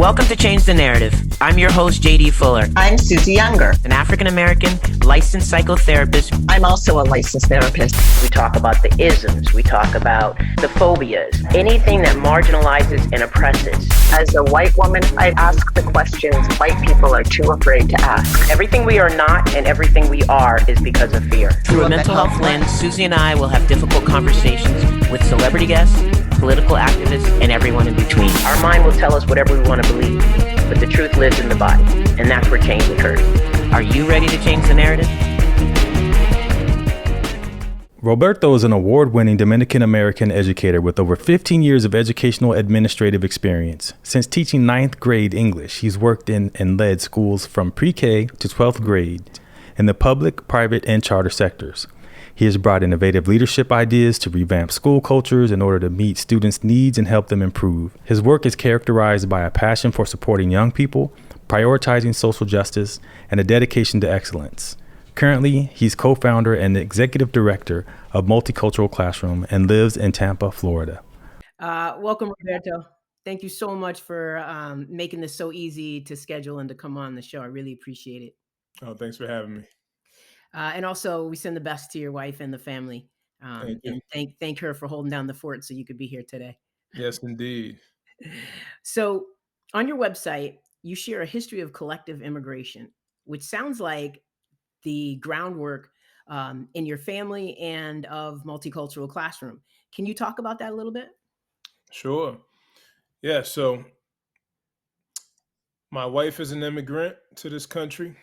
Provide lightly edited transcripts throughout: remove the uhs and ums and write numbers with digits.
Welcome to Change the Narrative. I'm your host, JD Fuller, I'm Susie Younger. an African American licensed psychotherapist. I'm also a licensed therapist. We talk about the isms, we talk about the phobias, anything that marginalizes and oppresses. As a white woman, I ask the questions white people are too afraid to ask. Everything we are not and everything we are is because of fear. Through a mental health lens, Susie and I will have difficult conversations with celebrity guests, political activists, and everyone in between. Our mind will tell us whatever we want to believe, but the truth lives in the body, and that's where change occurs. Are you ready to change the narrative? Roberto is an award-winning Dominican American educator with over 15 years of educational administrative experience. Since teaching 9th grade English, he's worked in and led schools from pre-K to 12th grade in the public, private, and charter sectors. He has brought innovative leadership ideas to revamp school cultures in order to meet students' needs and help them improve. His work is characterized by a passion for supporting young people, prioritizing social justice, and a dedication to excellence. Currently, he's co-founder and executive director of Multicultural Classroom and lives in Tampa, Florida. Welcome, Roberto. Thank you so much for making this so easy to schedule and to come on the show. I really appreciate it. Oh, thanks for having me. And also, we send the best to your wife and the family. Thank you. And thank her for holding down the fort so you could be here today. Yes, indeed. So, on your website, you share a history of collective immigration, which sounds like the groundwork in your family and of Multicultural Classroom. Can you talk about that a little bit? Sure. Yeah, so my wife is an immigrant to this country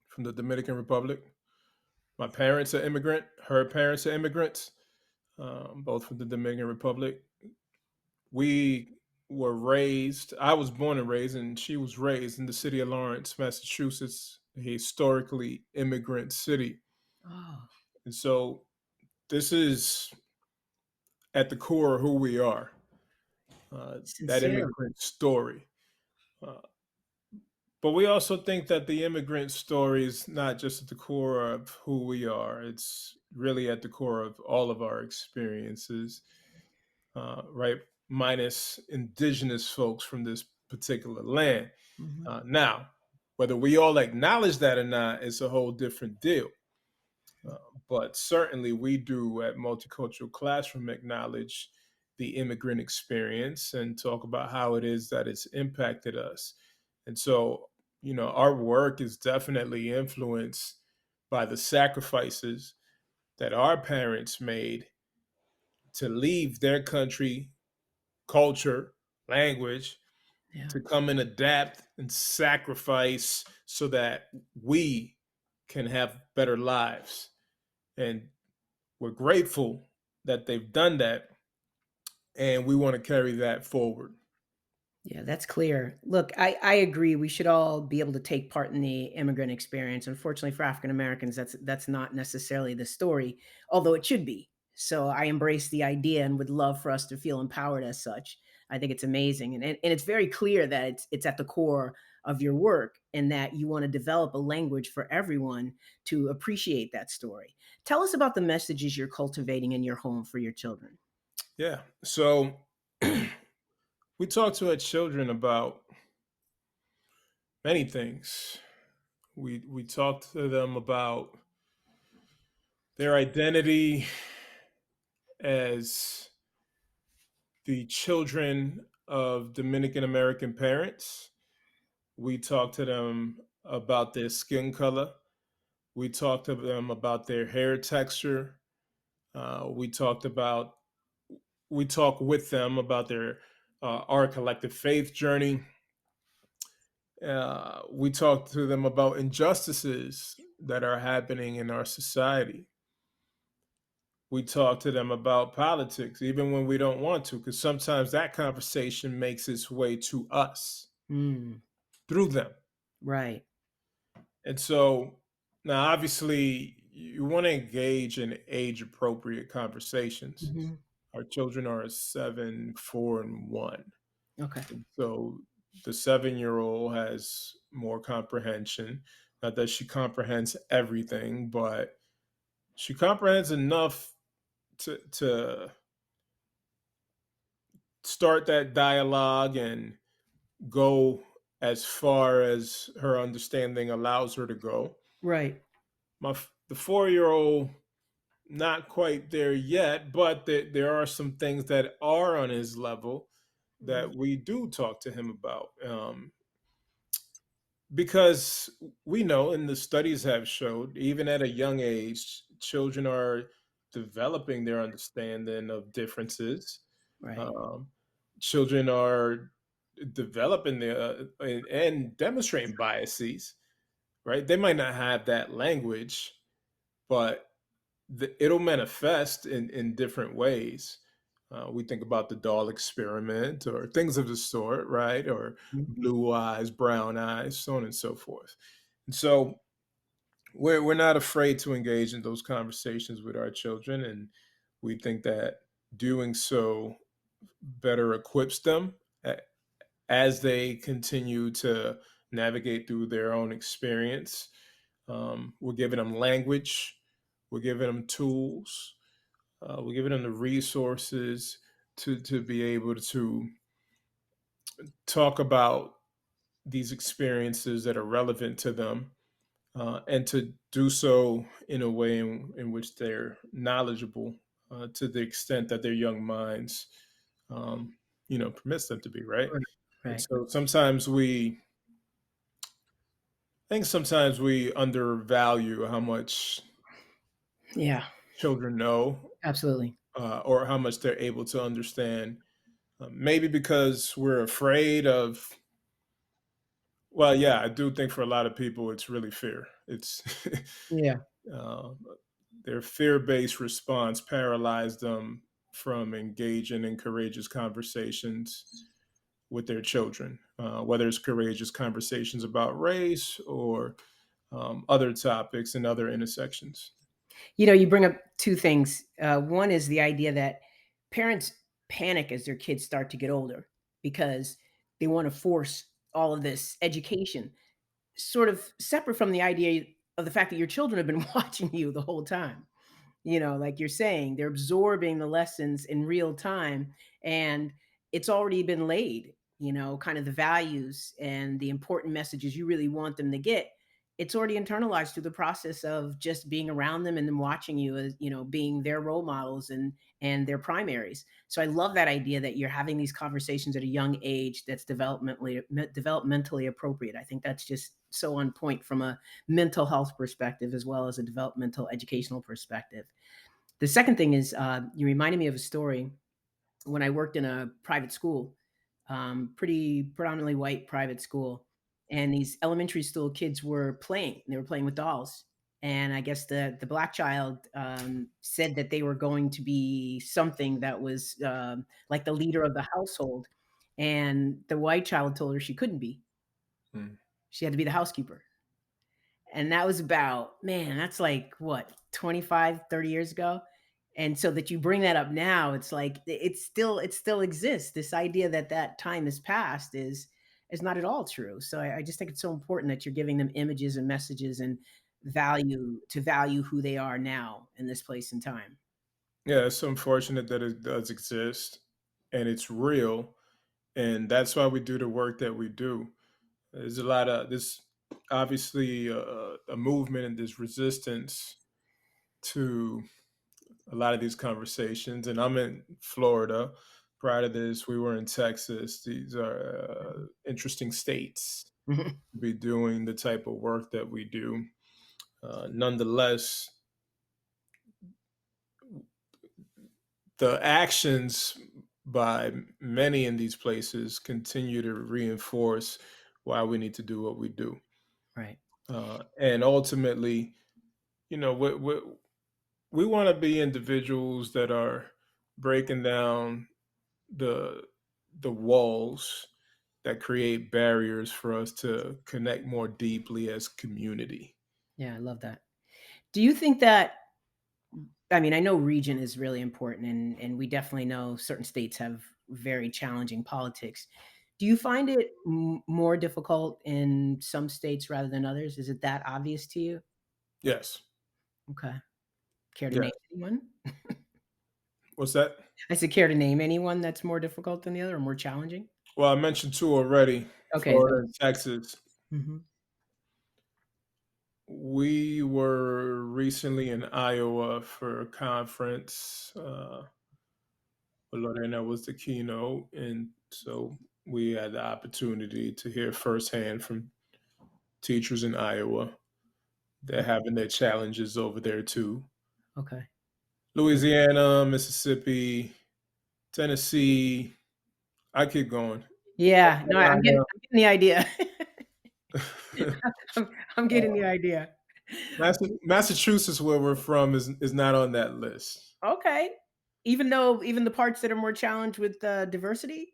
from the Dominican Republic. My parents are immigrant. Her parents are immigrants, both from the Dominican Republic. We were raised, I was born and raised, and she was raised in the city of Lawrence, Massachusetts, a historically immigrant city. Oh, And so this is at the core of who we are, that sincere. immigrant story. Uh, but we also think that the immigrant story is not just at the core of who we are, it's really at the core of all of our experiences, right? Minus indigenous folks from this particular land. Now, whether we all acknowledge that or not is a whole different deal. But certainly we do at Multicultural Classroom acknowledge the immigrant experience and talk about how it is that it's impacted us. And so, our work is definitely influenced by the sacrifices that our parents made to leave their country, culture, language, to come and adapt and sacrifice so that we can have better lives. And we're grateful that they've done that, and we want to carry that forward. Yeah, that's clear. Look, I agree. We should all be able to take part in the immigrant experience. Unfortunately, for African Americans, that's not necessarily the story, although it should be. So I embrace the idea and would love for us to feel empowered as such. I think it's amazing, and it's very clear that it's at the core of your work, and that you want to develop a language for everyone to appreciate that story. Tell us about the messages you're cultivating in your home for your children. Yeah. So we talk to our children about many things. We talk to them about their identity as the children of Dominican American parents. We talk to them about their skin color. We talk to them about their hair texture. We talked about we talk with them about their our collective faith journey. We talk to them about injustices that are happening in our society. We talk to them about politics, even when we don't want to, because sometimes that conversation makes its way to us Mm, through them. right. And so now, obviously, you want to engage in age appropriate conversations. Mhm. Our children are 7, 4, and 1. Okay. So the 7-year-old has more comprehension. Not that she comprehends everything, but she comprehends enough to start that dialogue and go as far as her understanding allows her to go. Right. The 4 year old, not quite there yet, but there are some things that are on his level Mhm. that we do talk to him about. Because we know, and the studies have showed, even at a young age, children are developing their understanding of differences. Right. Um, Children are developing and demonstrating biases, right? They might not have that language, but it'll manifest in different ways. We think about the doll experiment or things of the sort, right? Or Mhm. blue eyes, brown eyes, so on and so forth. And so we're not afraid to engage in those conversations with our children, and we think that doing so better equips them a- as they continue to navigate through their own experience. We're giving them language, we're giving them tools, we're giving them the resources to be able to talk about these experiences that are relevant to them, and to do so in a way in which they're knowledgeable, to the extent that their young minds, um, permits them to be, right. Right. And Right. so I think sometimes we undervalue how much Yeah. children know, Absolutely. or how much they're able to understand. Maybe because we're afraid of. Well, yeah, I do think for a lot of people, it's really fear. It's Yeah. uh, their fear-based response paralyzed them from engaging in courageous conversations with their children, whether it's courageous conversations about race or other topics and other intersections. You bring up two things. One is the idea that parents panic as their kids start to get older because they want to force all of this education, sort of separate from the idea of the fact that your children have been watching you the whole time. Like you're saying, they're absorbing the lessons in real time, and it's already been laid, kind of the values and the important messages you really want them to get. It's already internalized through the process of just being around them and them watching you as, being their role models and their primaries. So I love that idea that you're having these conversations at a young age that's developmentally appropriate. I think that's just so on point from a mental health perspective as well as a developmental educational perspective. The second thing is, you reminded me of a story when I worked in a private school, pretty predominantly white private school, and these elementary school kids were playing. They were playing with dolls, and I guess the black child said that they were going to be something that was like the leader of the household, and the white child told her she couldn't be. Mm. She had to be the housekeeper. And that was about, man, that's like what, 25, 30 years ago? And so that you bring that up now, it's like it still exists. This idea that that time has passed is not at all true. So I just think it's so important that you're giving them images and messages and value who they are now in this place and time. Yeah, it's unfortunate that it does exist and it's real. And that's why we do the work that we do. There's a lot of this, obviously, a movement and this resistance to a lot of these conversations. And I'm in Florida. Prior to this, we were in Texas. These are interesting states Mhm. to be doing the type of work that we do. Nonetheless, the actions by many in these places continue to reinforce why we need to do what we do. Right. And ultimately, you know, we want to be individuals that are breaking down the the walls that create barriers for us to connect more deeply as community. Yeah, I love that. Do you think that, I mean, I know region is really important, and we definitely know certain states have very challenging politics. Do you find it more difficult in some states rather than others? Is it that obvious to you? Yes. Okay. Care to Yes. name anyone? What's that? I said, care to name anyone that's more difficult than the other or more challenging? Well, I mentioned two already, Okay. Florida and Texas. Mhm. We were recently in Iowa for a conference. Lorena was the keynote, and so we had the opportunity to hear firsthand from teachers in Iowa. They're having their challenges over there too. Okay. Louisiana, Mississippi, Tennessee. I keep going. North Yeah. No, I'm getting the idea. Carolina. I'm getting the idea. Massachusetts, where we're from, is not on that list. Okay. Even the parts that are more challenged with, diversity?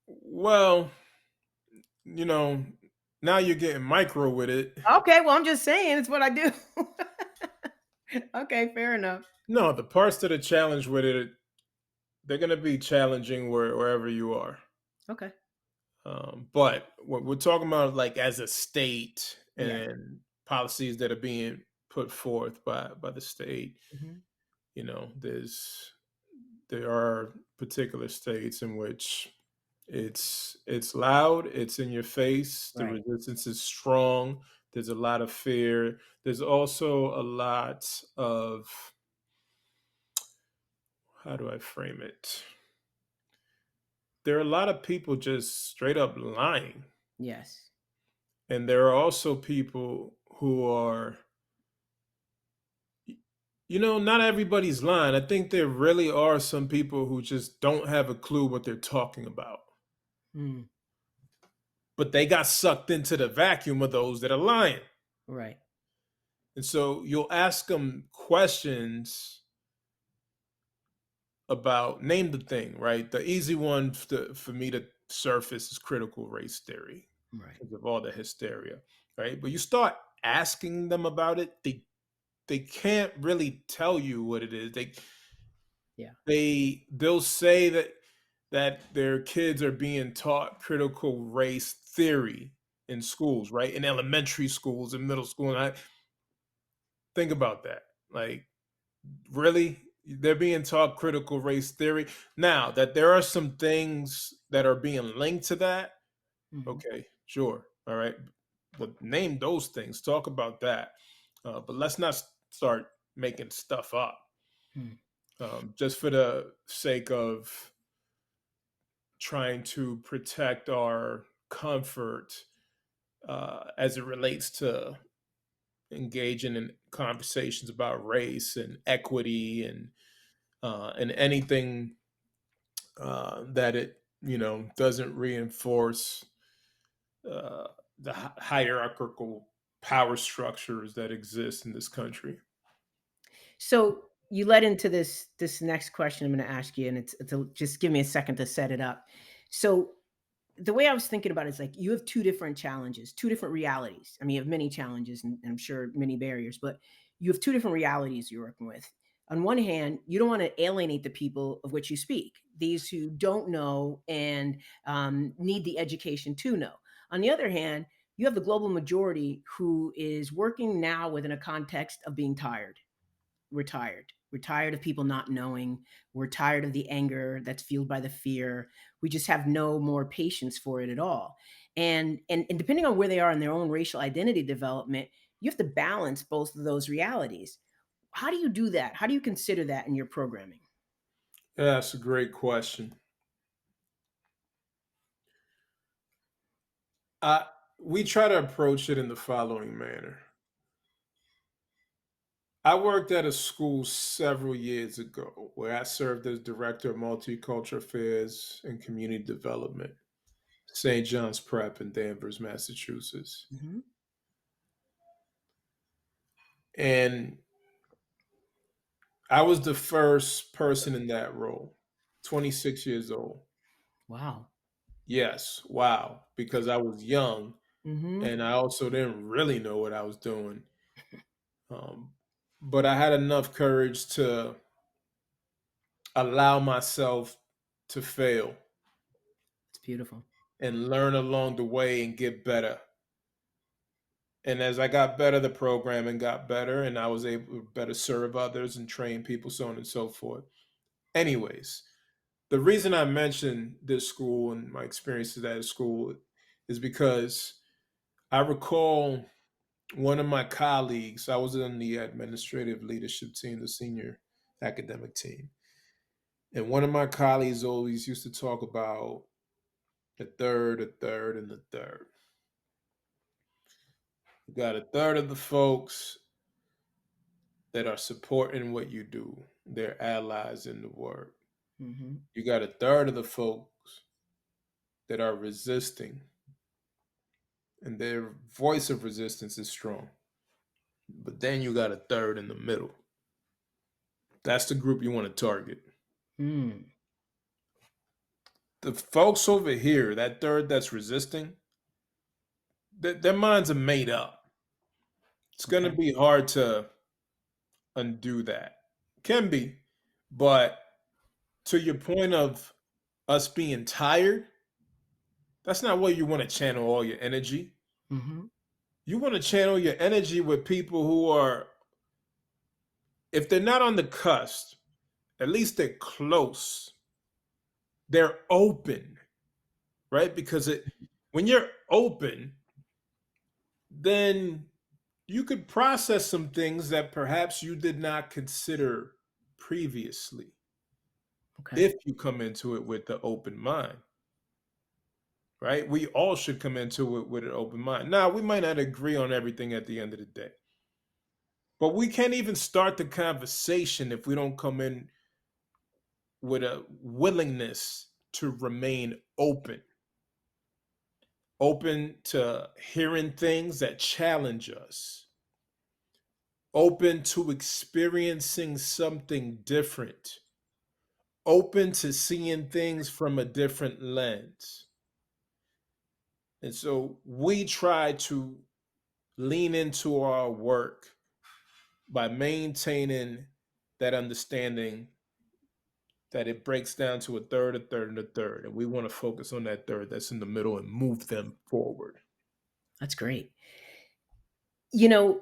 Well, you know, now you're getting micro with it. Okay, well, I'm just saying it's what I do. Okay, fair enough. No, the parts that are challenged with it, they're going to be challenging wherever you are. Okay. But what we're talking about, like as a state Yeah. and policies that are being put forth by the state, Mhm. there are particular states in which it's loud, it's in your face, the Right. resistance is strong, there's a lot of fear. There's also a lot of, how do I frame it? There are a lot of people just straight up lying. Yes. And there are also people who are, not everybody's lying. I think there really are some people who just don't have a clue what they're talking about. Mm, But they got sucked into the vacuum of those that are lying. right. And so you'll ask them questions about, name the thing, right? The easy one for me to surface is critical race theory Right. because of all the hysteria, right? But you start asking them about it, they can't really tell you what it is. Yeah. They'll say that their kids are being taught critical race theory in schools, right? In elementary schools and middle school. And I think about that. Like, really? They're being taught critical race theory. Now, that there are some things that are being linked to that, Mhm. okay, sure. All right. But name those things. Talk about that. But let's not start making stuff up Mm. just for the sake of trying to protect our comfort as it relates to engaging in conversations about race and equity and anything that it doesn't reinforce the hierarchical power structures that exist in this country. So you led into this next question I'm going to ask you, and just give me a second to set it up. So the way I was thinking about it is like you have two different challenges, two different realities. I mean, you have many challenges and I'm sure many barriers, but you have two different realities you're working with. On one hand, you don't want to alienate the people of which you speak, these who don't know and need the education to know. On the other hand, you have the global majority who is working now within a context of being tired. We're tired. We're tired of people not knowing. We're tired of the anger that's fueled by the fear. We just have no more patience for it at all. And depending on where they are in their own racial identity development, you have to balance both of those realities. How do you do that? How do you consider that in your programming? Yeah, that's a great question. I We try to approach it in the following manner. I worked at a school several years ago where I served as director of multicultural affairs and community development, St. John's Prep in Danvers, Massachusetts. Hmm. And I was the first person in that role, 26 years old. Wow. Yes, wow, because I was young Hmm. and I also didn't really know what I was doing. Um, but I had enough courage to allow myself to fail It's beautiful. and learn along the way and get better. And as I got better, the programming got better, and I was able to better serve others and train people, so on and so forth. Anyways, The reason I mentioned this school and my experiences at a school is because I recall one of my colleagues, I was in the administrative leadership team, the senior academic team. And one of my colleagues always used to talk about the third, a third, and the third. You got a third of the folks that are supporting what you do, they're allies in the work. Hmm. You got a third of the folks that are resisting, and their voice of resistance is strong. But then you got a third in the middle. That's the group you want to target. Mm. The folks over here, that third that's resisting, their minds are made up. It's going to Okay. be hard to undo that. Can be, but to your point of us being tired, that's not where you want to channel all your energy. Hmm. You want to channel your energy with people who are, if they're not on the cusp, at least they're close. They're open, right? Because when you're open, then you could process some things that perhaps you did not consider previously Okay. if you come into it with the open mind, right? We all should come into it with an open mind. Now, we might not agree on everything at the end of the day, but we can't even start the conversation if we don't come in with a willingness to remain open to hearing things that challenge us, open to experiencing something different, open to seeing things from a different lens. And so we try to lean into our work by maintaining that understanding that it breaks down to a third, a third, and a third. And we want to focus on that third that's in the middle and move them forward. That's great. You know,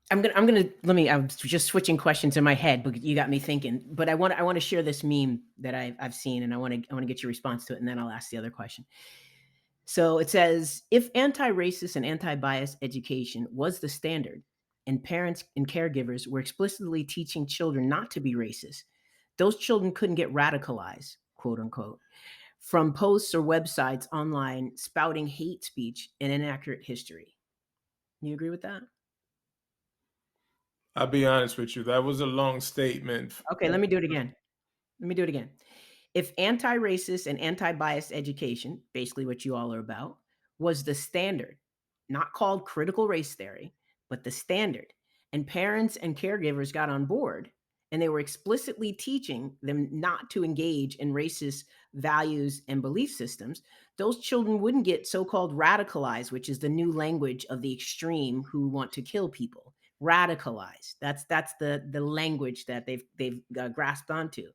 I'm gonna let me. I'm just switching questions in my head, but you got me thinking. But I want to share this meme that I've seen, and I want to get your response to it, and then I'll ask the other question. So it says, if anti-racist and anti-bias education was the standard, and parents and caregivers were explicitly teaching children not to be racist, those children couldn't get radicalized, quote unquote, from posts or websites online spouting hate speech and inaccurate history. You agree with that? I'll be honest with you, that was a long statement. Okay, let me do it again. Let me do it again. If anti-racist and anti-bias education, basically what you all are about, was the standard, not called critical race theory, but the standard, and parents and caregivers got on board and they were explicitly teaching them not to engage in racist values and belief systems, those children wouldn't get so-called radicalized, which is the new language of the extreme who want to kill people. Radicalized. That's the language that they've grasped onto.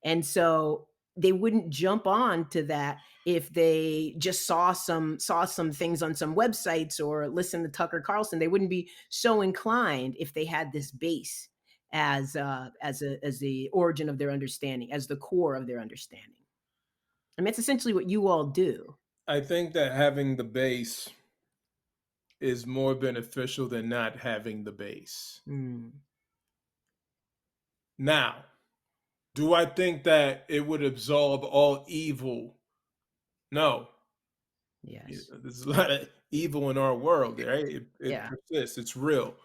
And so they wouldn't jump on to that if they just saw some things on some websites or listened to Tucker Carlson. They wouldn't be so inclined if they had this base as the origin of their understanding, as the core of their understanding. I mean, it's essentially what you all do. I think that having the base is more beneficial than not having the base. Mm, Now, do I think that it would absolve all evil? No. yes. There's a lot of evil in our world, right? It Yeah. persists, it's real.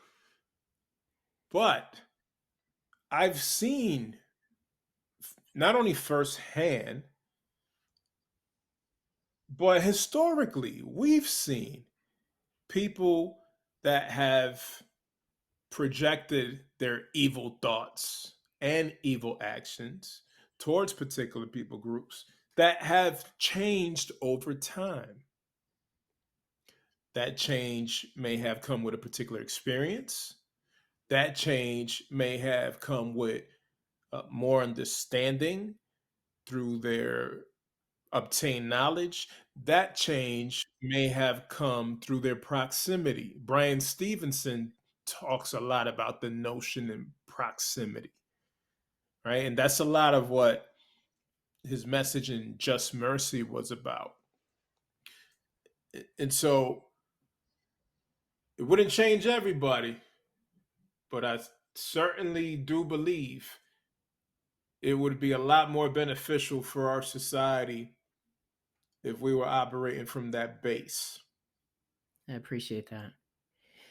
But I've seen not only firsthand, but historically, we've seen people that have projected their evil thoughts and evil actions towards particular people groups that have changed over time. That change may have come with a particular experience. That change may have come with more understanding through their obtained knowledge. That change may have come through their proximity. Brian Stevenson talks a lot about the notion in proximity, right? And that's a lot of what his message in Just Mercy was about. And so it wouldn't change everybody, but I certainly do believe it would be a lot more beneficial for our society if we were operating from that base. I appreciate that.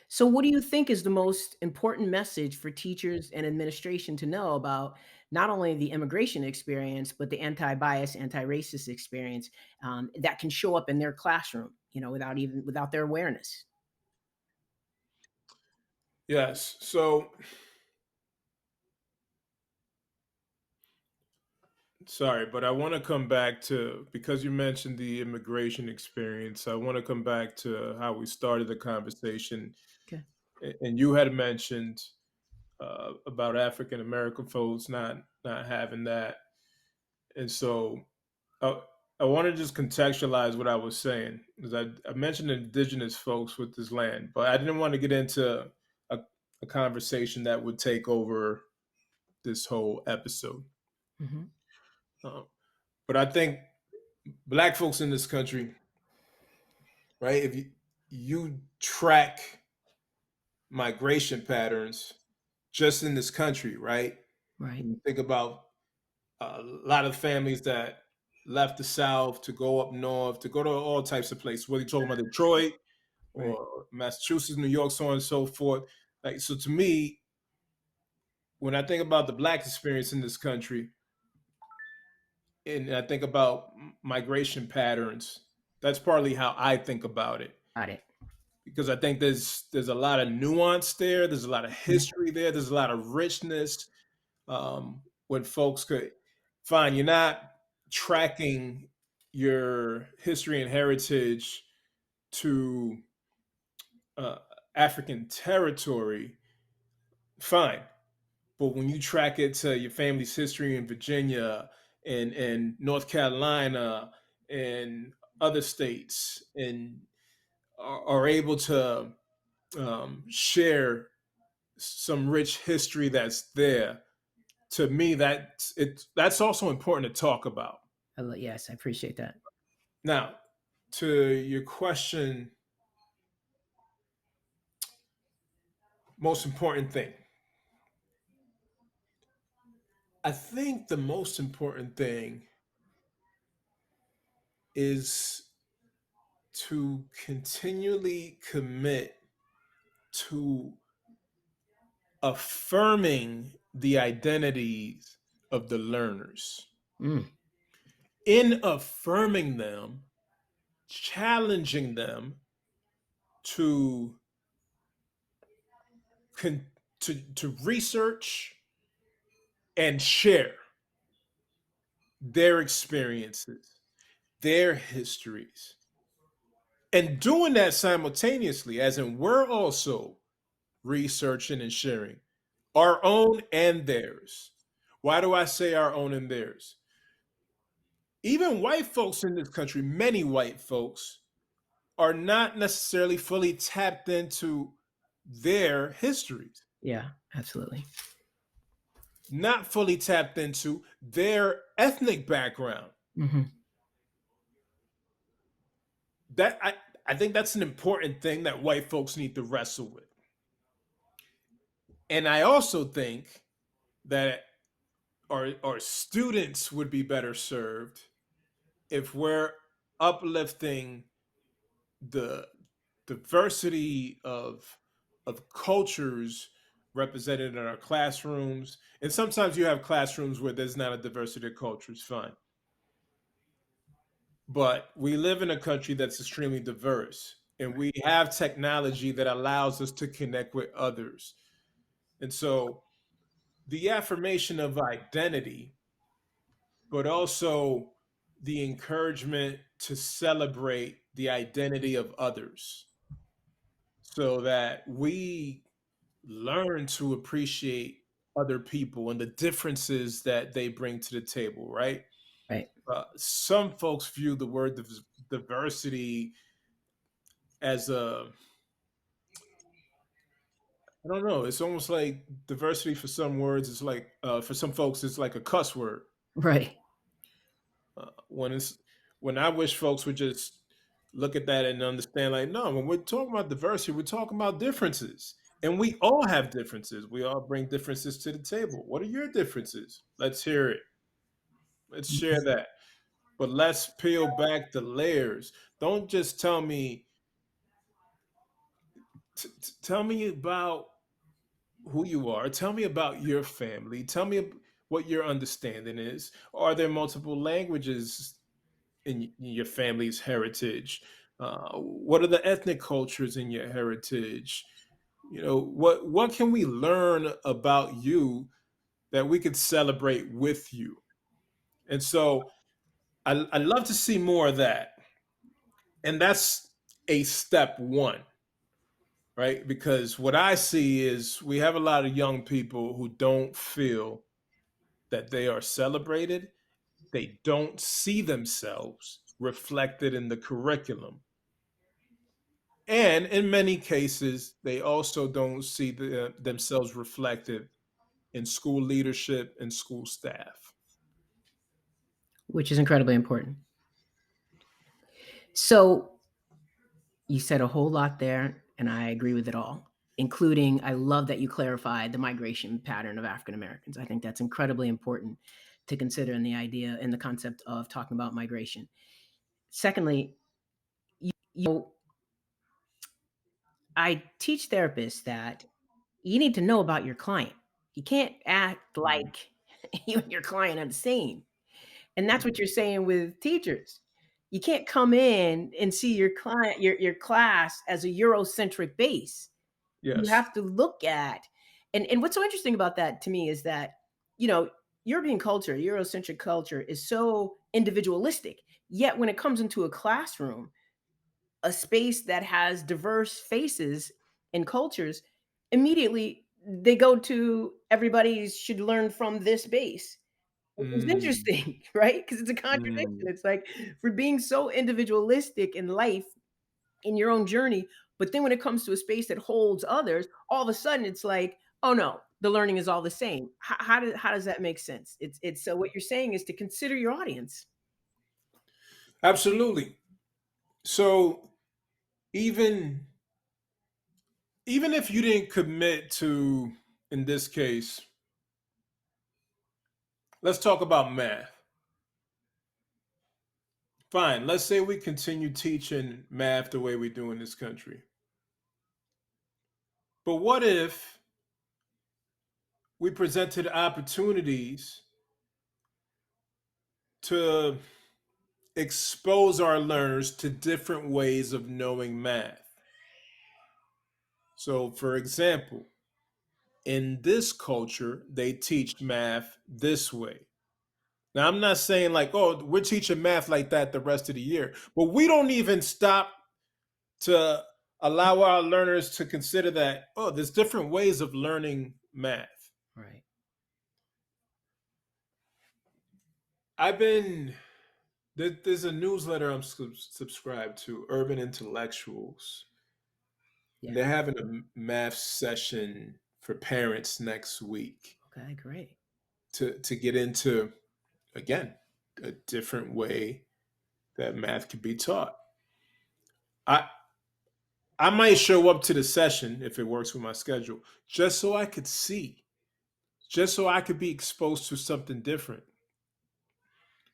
So, what do you think is the most important message for teachers and administration to know about not only the immigration experience, but the anti-bias, anti-racist experience that can show up in their classroom? Without their awareness. Yes. So, sorry, but I want to come back to, because you mentioned the immigration experience, I want to come back to how we started the conversation. Okay. And you had mentioned about African American folks not having that. And so I, I want to just contextualize what I was saying, because I mentioned indigenous folks with this land, but I didn't want to get into a, a conversation that would take over this whole episode. Hmm. Uh, but I think black folks in this country, right? If you track migration patterns just in this country, right? Right. And you think about a lot of families that left the South to go up north, to go to all types of places, whether you're talking about Detroit Right. or Massachusetts, New York, so on and so forth. Like, so to me, when I think about the black experience in this country, and I think about migration patterns, that's partly how I think about it. Got it. Because I think there's a lot of nuance there, there's a lot of Mhm. history there, there's a lot of richness. When folks could find you're not tracking your history and heritage to uh, African territory, fine. But when you track it to your family's history in Virginia and North Carolina and other states, and are able to share some rich history that's there, to me that's also important to talk about. Yes, I appreciate that. Now, to your question, most important thing. I think the most important thing is to continually commit to affirming the identities of the learners. Mm, In affirming them, challenging them to con- to research and share their experiences, their histories, and doing that simultaneously, as in we're also researching and sharing our own and theirs. Why do I say our own and theirs? Even white folks in this country, many white folks, are not necessarily fully tapped into their histories, yeah, absolutely. not fully tapped into their ethnic background. Hmm. I think that's an important thing that white folks need to wrestle with. And I also think that our students would be better served if we're uplifting the diversity of cultures represented in our classrooms. And sometimes you have classrooms where there's not a diversity of cultures, fine. But we live in a country that's extremely diverse, and we have technology that allows us to connect with others. And so the affirmation of identity, but also the encouragement to celebrate the identity of others so that we learn to appreciate other people and the differences that they bring to the table, right? Right. Some folks view the word diversity as a, I don't know, it's almost like diversity for some words, it's like, for some folks, it's like a cuss word. Right. When it's when I wish folks would just look at that and understand, like, no, when we're talking about diversity, we're talking about differences, and we all have differences. We all bring differences to the table. What are your differences? Let's hear it. Let's share that. But let's peel back the layers. Don't just tell me. Tell me about who you are. Tell me about your family. Tell me what your understanding is. Are there multiple languages in your family's heritage? What are the ethnic cultures in your heritage? You know, what can we learn about you that we could celebrate with you? And so I love to see more of that. And that's a step one, right? Because what I see is we have a lot of young people who don't feel that they are celebrated. They don't see themselves reflected in the curriculum. And in many cases, they also don't see themselves reflected in school leadership and school staff. which is incredibly important. So you said a whole lot there, and I agree with it all, including I love that you clarified the migration pattern of African Americans. I think that's incredibly important to consider in the idea and the concept of talking about migration. Secondly, you know, I teach therapists that you need to know about your client. You can't act Mm, like you and your client are the same. And that's what mm. you're saying with teachers. You can't come in and see your client, your class as a Eurocentric base. You Yes. have to look at and what's so interesting about that to me is that, you know, European culture, Eurocentric culture is so individualistic. Yet when it comes into a classroom, a space that has diverse faces and cultures, immediately they go to everybody should learn from this base, which is Mm, interesting, right? Because it's a contradiction. mm. It's like for being so individualistic in life, in your own journey, but then when it comes to a space that holds others, all of a sudden it's like, oh no, the learning is all the same. How does that make sense? It's so what you're saying is to consider your audience. Absolutely. So even even if you didn't commit to, in this case, let's talk about math. Fine. Let's say we continue teaching math the way we do in this country. But what if we presented opportunities to expose our learners to different ways of knowing math? So, for example, in this culture, they teach math this way. Now, I'm not saying like, oh, we're teaching math like that the rest of the year, but we don't even stop to allow our learners to consider that, oh, there's different ways of learning math. Right. I've been, there's a newsletter I'm subscribed to, Urban Intellectuals, and Yeah. they're having a math session for parents next week Okay, great. to get into, again, a different way that math can be taught. I I might show up to the session if it works with my schedule, just so I could see, just so I could be exposed to something different,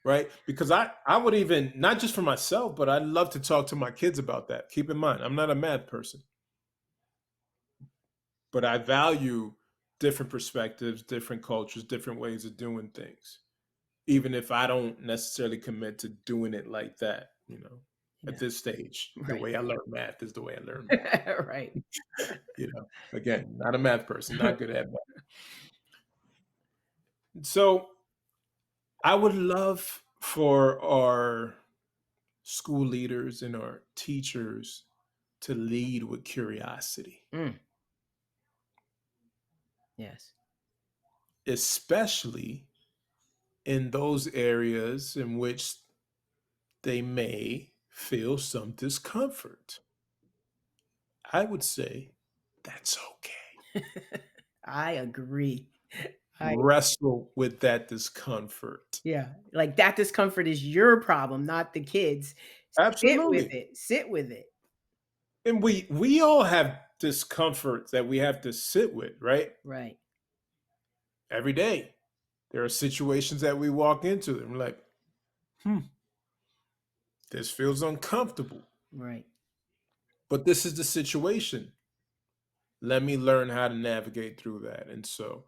right? Because I would even, not just for myself, but I'd love to talk to my kids about that. Keep in mind, I'm not a math person, but I value different perspectives, different cultures, different ways of doing things, even if I don't necessarily commit to doing it like that, you know. At Yeah. this stage, the Right. way I learn math is the way I learn math. Right. You know, again, not a math person, not good at math. So I would love for our school leaders and our teachers to lead with curiosity, Mm, yes. especially in those areas in which they may feel some discomfort. I would say that's okay. I agree. I wrestle with that discomfort. Yeah, like, that discomfort is your problem, not the kids. Sit with Absolutely. it, sit with it. And we all have discomfort that we have to sit with, right? Right, Every day. There are situations that we walk into and we're like, hmm, this feels uncomfortable. right. But this is the situation. Let me learn how to navigate through that. And so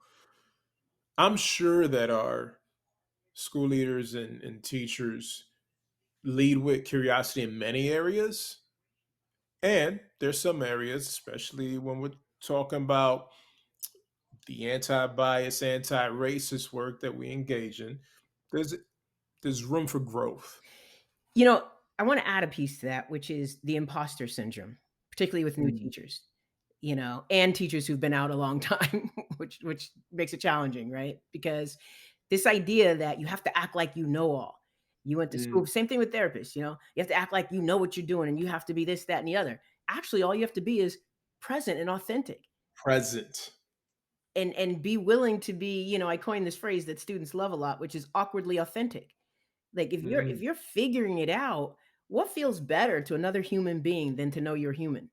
I'm sure that our school leaders and teachers lead with curiosity in many areas. And there's some areas, especially when we're talking about the anti-bias, anti-racist work that we engage in, there's there's room for growth. You know, I wanna add a piece to that, which is the imposter syndrome, particularly with new Mm, teachers, and teachers who've been out a long time, which makes it challenging, right? Because this idea that you have to act like you know all. You went to mm, school same thing with therapists, you have to act like you know what you're doing, and you have to be this, that, and the other. Actually, all you have to be is present and authentic, present. and be willing to be, I coined this phrase that students love a lot, which is awkwardly authentic. Like, if Mm, you're figuring it out, what feels better to another human being than to know you're human?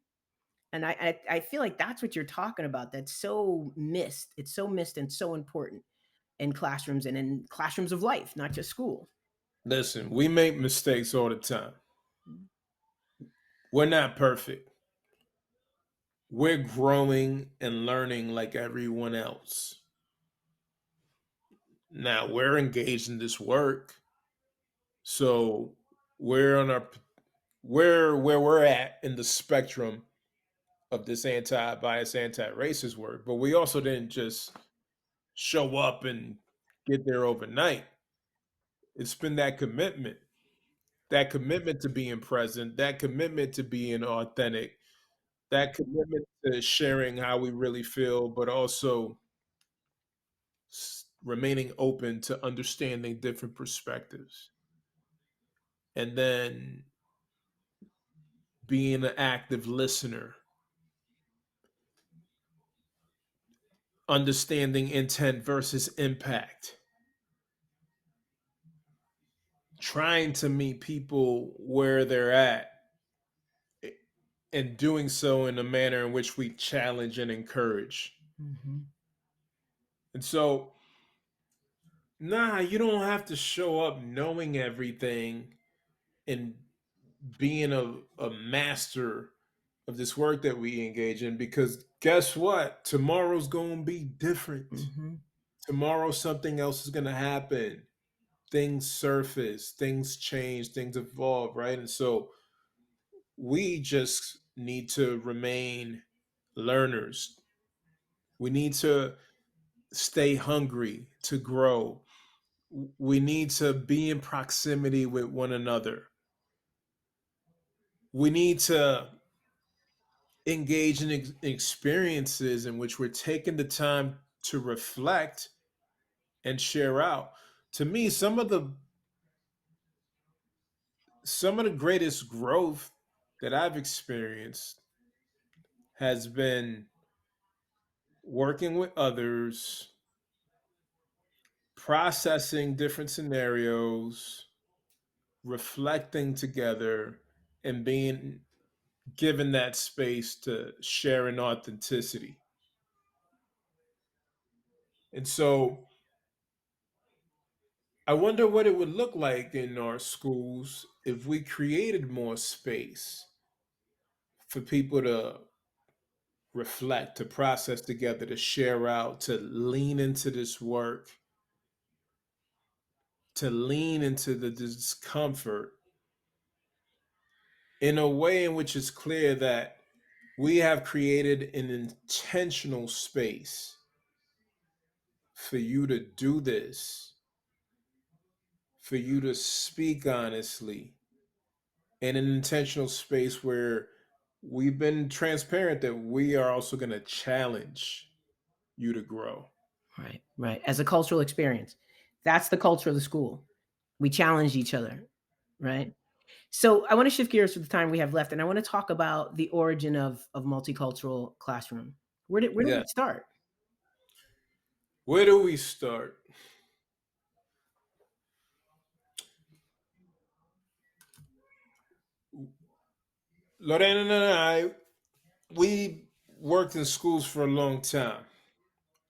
And I feel like that's what you're talking about. That's so missed. It's so missed and so important in classrooms and in classrooms of life, not just school. listen, we make mistakes all the time. We're not perfect. We're growing and learning like everyone else. Now we're engaged in this work, so we're on our where we're at in the spectrum of this anti-bias, anti-racist work. But we also didn't just show up and get there overnight. It's been that commitment to being present, that commitment to being authentic, that commitment to sharing how we really feel, but also remaining open to understanding different perspectives. And then being an active listener, understanding intent versus impact, trying to meet people where they're at, and doing so in a manner in which we challenge and encourage. Mhm. And so, nah, you don't have to show up knowing everything and being a master of this work that we engage in, because guess what? Tomorrow's going to be different. Mhm. Tomorrow, something else is going to happen. Things surface, things change, things evolve, right? And so we just need to remain learners. We need to stay hungry to grow. We need to be in proximity with one another. We need to engage in experiences in which we're taking the time to reflect and share out. To me, some of the greatest growth that I've experienced has been working with others, processing different scenarios, reflecting together, and being given that space to share in authenticity. And so I wonder what it would look like in our schools if we created more space for people to reflect, to process together, to share out, to lean into this work, to lean into the discomfort in a way in which it's clear that we have created an intentional space for you to do this, for you to speak honestly, in an intentional space where we've been transparent that we are also going to challenge you to grow. Right, right. As a cultural experience. That's the culture of the school. We challenge each other, right? So I want to shift gears for the time we have left, and I want to talk about the origin of multicultural classroom. Where did Yeah. it start? Where do we start? Lorena and I, we worked in schools for a long time.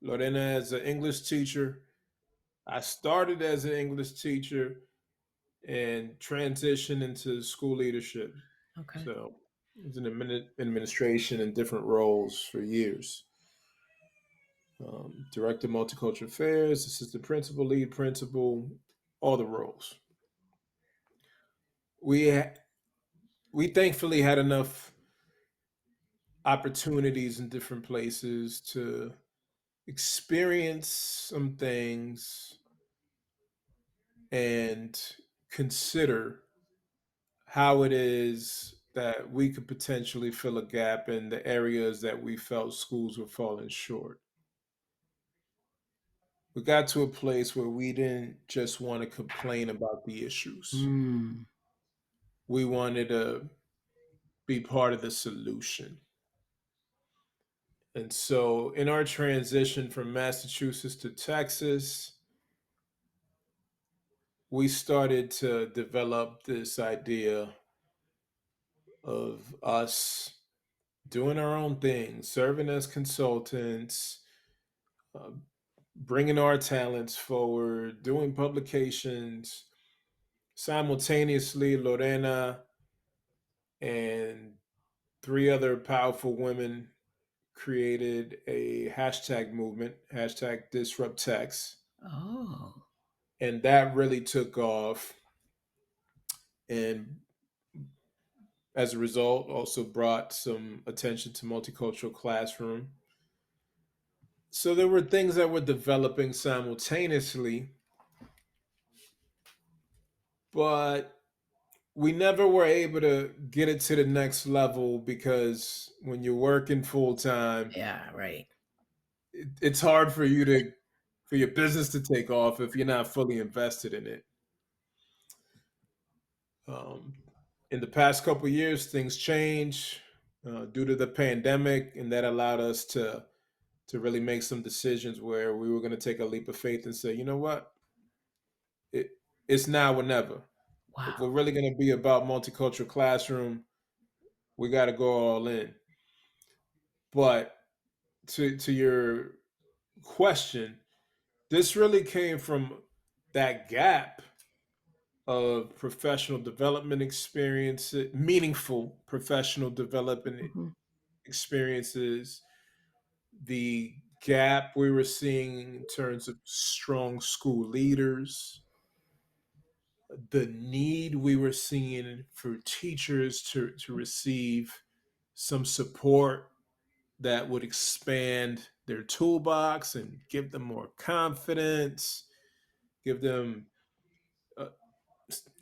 Lorena as an English teacher. I started as an English teacher and transitioned into school leadership. Okay. So I was in administration in different roles for years. Director of multicultural affairs, assistant principal, lead principal, all the roles. We we thankfully had enough opportunities in different places to experience some things and consider how it is that we could potentially fill a gap in the areas that we felt schools were falling short. We got to a place where we didn't just want to complain about the issues. Mm. We wanted to be part of the solution. And so, in our transition from Massachusetts to Texas, we started to develop this idea of us doing our own thing, serving as consultants, uh, bringing our talents forward, doing publications. Simultaneously, Lorena and three other powerful women created a hashtag movement, hashtag disrupt text. Oh. And that really took off. And as a result, also brought some attention to multicultural classroom. So there were things that were developing simultaneously, but we never were able to get it to the next level because when you're working full time, Yeah, right. it's hard for you to for your business to take off if you're not fully invested in it. Um, in the past couple of years, things change due to the pandemic, and that allowed us to really make some decisions where we were going to take a leap of faith and say, you know what, it it's now or never. If we're Wow. really going to be about multicultural classroom, we got to go all in. But to your question, this really came from that gap of professional development experience, meaningful professional development Mhm. experiences, the gap we were seeing in terms of strong school leaders, the need we were seeing for teachers to receive some support that would expand their toolbox and give them more confidence, give them uh,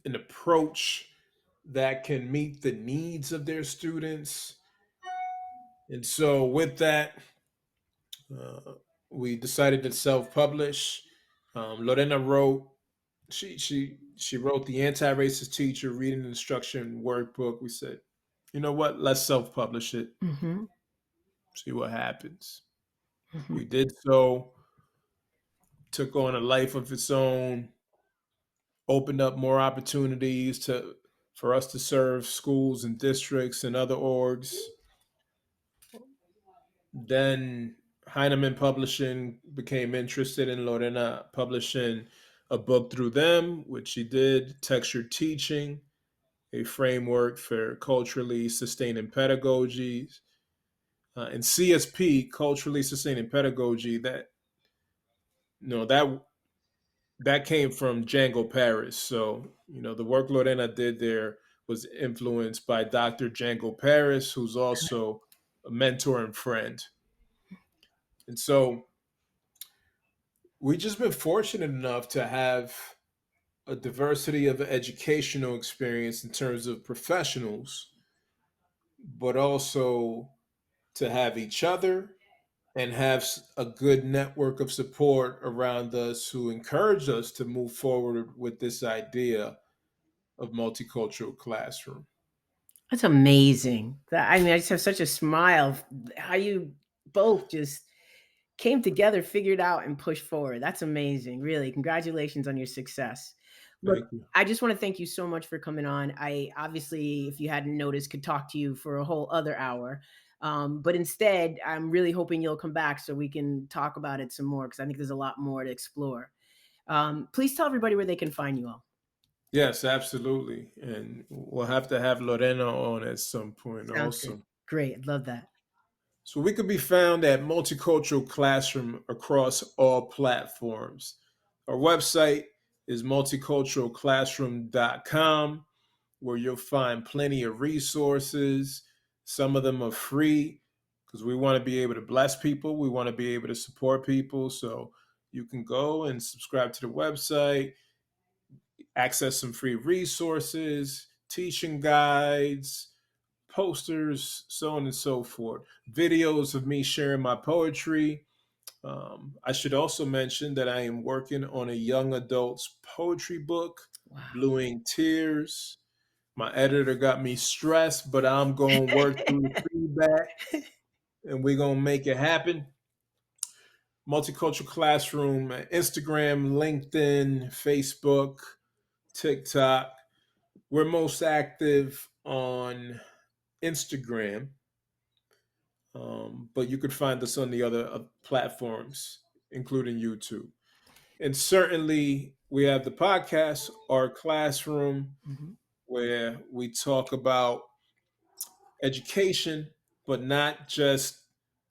an approach that can meet the needs of their students. And so, with that, uh, we decided to self-publish. Lorena wrote she wrote the anti-racist teacher reading instruction workbook. We said, you know what? Let's self-publish it. Mhm. See what happens. Mhm. We did so. Took on a life of its own. Opened up more opportunities to for us to serve schools and districts and other orgs. Then Heinemann Publishing became interested in Lorena publishing a book through them, which she did, Textured Teaching, a framework for culturally sustaining pedagogies. And CSP, culturally sustaining pedagogy, that that came from Django Paris. So, the work Lorena did there was influenced by Dr. Django Paris, who's also a mentor and friend. And so we've just been fortunate enough to have a diversity of educational experience in terms of professionals, but also to have each other and have a good network of support around us who encourage us to move forward with this idea of multicultural classroom. That's amazing. That I mean, I just have such a smile. How you both just came together, figured out, and pushed forward. That's amazing. Really, congratulations on your success. Look, Thank you. I just want to thank you so much for coming on. I obviously, if you hadn't noticed, could talk to you for a whole other hour. But instead, I'm really hoping you'll come back so we can talk about it some more because I think there's a lot more to explore. Please tell everybody where they can find you all. Yes, absolutely. And we'll have to have Lorena on at some point Sounds good. also. Great. I'd love that. So we could be found at Multicultural Classroom across all platforms. Our website is multiculturalclassroom.com, where you'll find plenty of resources. Some of them are free because we want to be able to bless people. We want to be able to support people. So you can go and subscribe to the website, access some free resources, teaching guides, posters, so on and so forth, videos of me sharing my poetry. I should also mention that I am working on a young adult's poetry book, Wow. Blueing Tears. My editor got me stressed, but I'm going to work through the feedback and we're going to make it happen. Multicultural Classroom, Instagram, LinkedIn, Facebook, TikTok. We're most active on Instagram, but you could find us on the other platforms, including YouTube. And certainly, we have the podcast, Our Classroom, Mhm, where we talk about education, but not just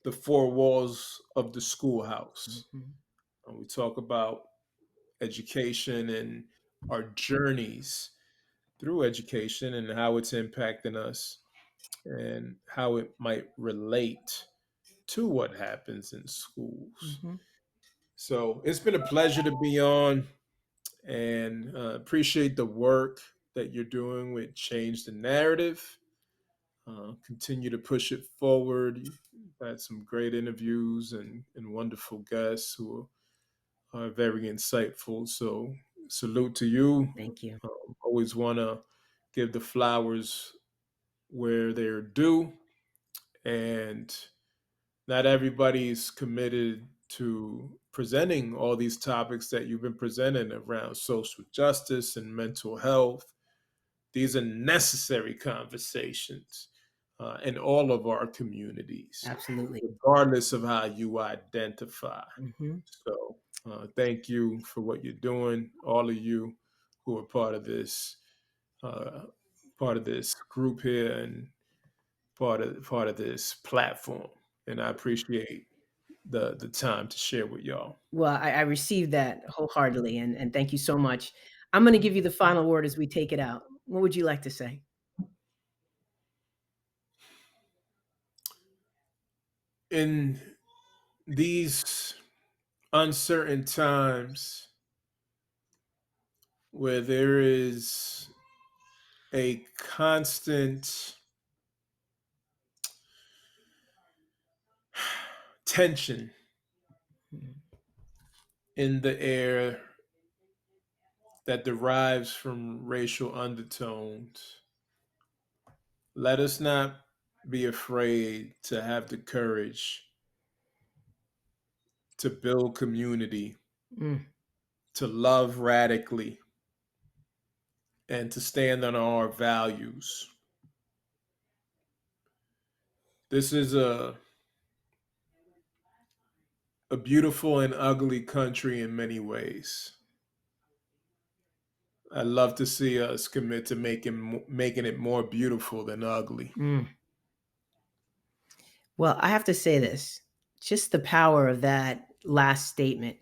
the four walls of the schoolhouse. mhm. We talk about education and our journeys through education and how it's impacting us and how it might relate to what happens in schools. Mhm. So it's been a pleasure to be on and appreciate the work that you're doing with Change the Narrative. Continue to push it forward. You've had some great interviews and wonderful guests who are very insightful. So salute to you. Thank you. Always want to give the flowers where they're due. And not everybody's committed to presenting all these topics that you've been presenting around social justice and mental health. These are necessary conversations in all of our communities, Absolutely. regardless of how you identify. Mhm. So, thank you for what you're doing, all of you who are uh, part of this group here, and part of this platform. And I appreciate the time to share with y'all. Well, I received that wholeheartedly, and thank you so much. I'm gonna give you the final word as we take it out. What would you like to say? In these uncertain times where there is a constant tension Mhm. in the air that derives from racial undertones, let us not be afraid to have the courage to build community, Mm, to love radically, and to stand on our values. This is a beautiful and ugly country in many ways. I'd love to see us commit to making it more beautiful than ugly. mm. Well, I have to say this, just the power of that last statement.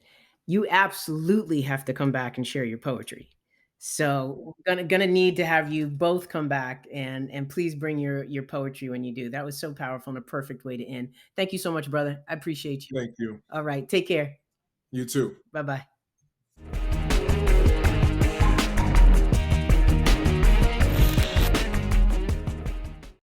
You absolutely have to come back and share your poetry. So, gonna need to have you both come back and please bring your poetry when you do. That was so powerful and a perfect way to end. Thank you so much, brother. I appreciate you. Thank you. All right, take care. You too. Bye-bye.